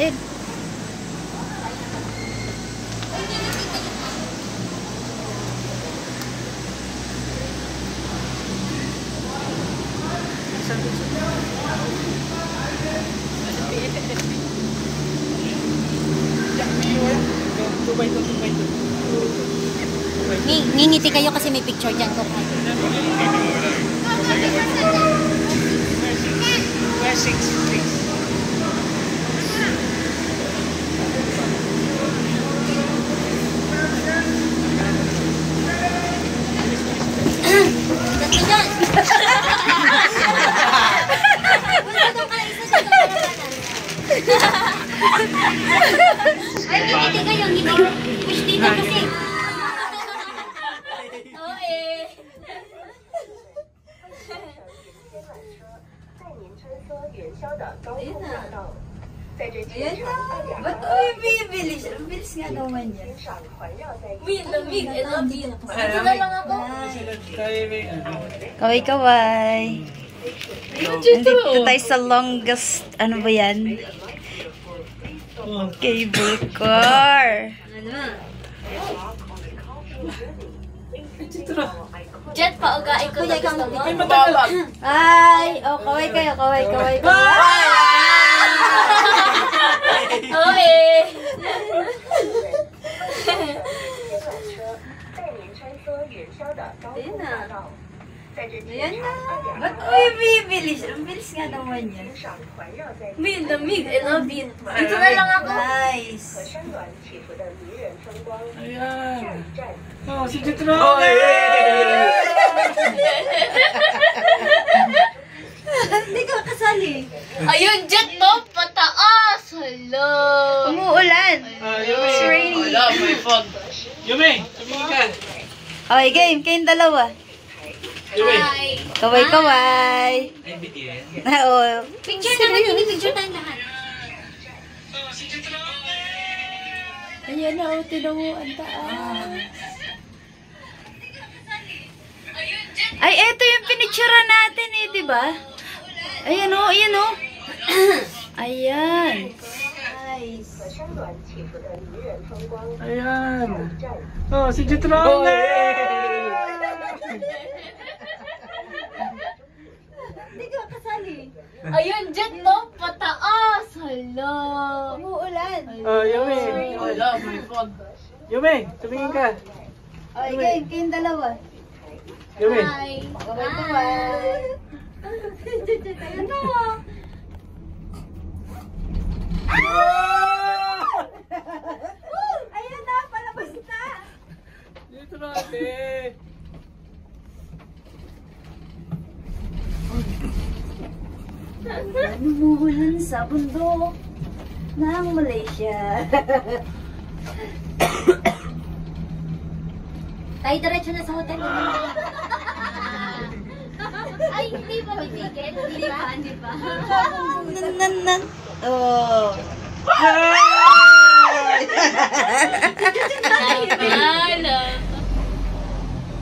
natin. Ngingiti kayo kasi may picture dyan. Where 6, please? Ay, ngingiti kayo. Push dito kasi. Ayan na. Ba't bibili siya? Ang bilis nga naman yan. Lamig. I love you. Ito na lang ako. Kaway-kaway. Nandito tayo sa longest, ano ba yan? Cable car. Jet, paugain ko na gusto mo. Ay, oh, kaway kayo, kaway. Ayan na. Ba't bibili siya? Ang bilis nga naman yan. Lamig. I love you. Dito na lang ako. Nice. Ayan. Oh, si Jetro. Hindi ka kasali. Ayun, Jet mo. Pataas. Hello. Umuulan. It's rainy. Wala, may fog. Yume, tumingin ka. Okay, game. Kayong dalawa. Yume. Hi. Kaway-kaway. Ay, bitin. Oo. Picture naman. Hindi picture tayo lahat. Si Jetro. Ayan na, tinuruan taas. Ay, eto yung pinictura natin eh, di ba? Ayan o, ayan o. Ayan. Nice. Ayan. Oh, si Jetro. Hindi ka kasali. Ayun, Jet mo. Pataas. Hello. Umuulan. Oh, Yume. Wala, may fog. Yume, tumingin ka. Okay, game. Kayong dalawa. Yume. Hi. Kaway-kaway. Ayan na. Ayan na, palabas na. Dito natin. Numuhulan sa bundok ng Malaysia. Tayo diretso na sa hotel. Ay, hindi ba may ticket? Hindi pa. Nan. Oh.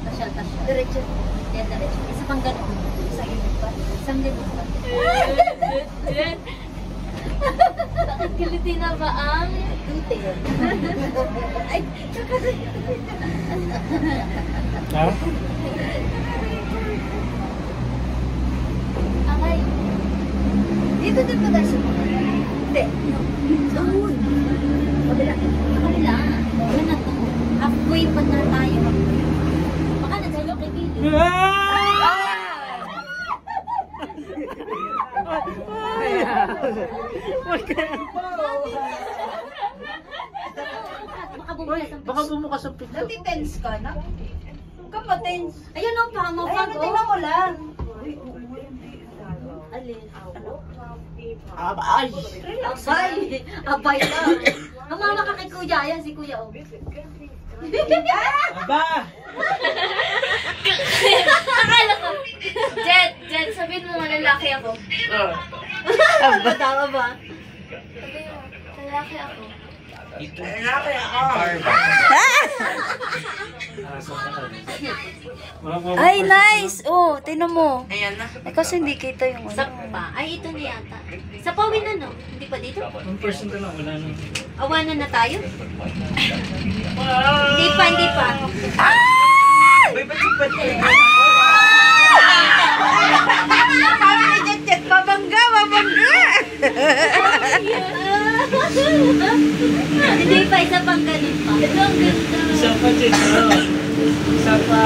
Tasya. Diretso. Yan, diretso. Isa pang ganun. Sa inyo pa. Isang ganun pa. Bakit kiliti na ba ang? Tute. Ay, Ha? Akay. dito din ba tayo sa mga? Hindi. Doon. Kabila. Kabila. Wala na to. Halfway pa na tayo. Baka nagalo kay Billy. Baka bumukas ang pinto. Nati-tense ka na? Huwag ka pa-tense. Ayun o, pamo Ay, pa tingnan mo lang. Alin? Abay! Abay lang. Mamama ka kay Kuya. Ayan si Kuya. Oh. Aba! Akala ko. Jet, sabihin mo lalaki ako. Tama ba? Sabihin mo, lalaki ako. Ay, nice! Oh, tinan mo. Ayan na. Eh, kasi hindi kita yung Sa ano. pa. Ay, ito na yata. Sa pawin na, no? Hindi pa dito? 1% na lang, wala na. Awanan na tayo? Hindi pa, hindi pa. Mabangga, mabangga! Hindi pa, isa pang ganun pa. Ito ang ganda. Isa pa, Jen. Isa pa.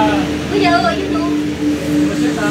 Kuya, oh, yun oh. Isa pa.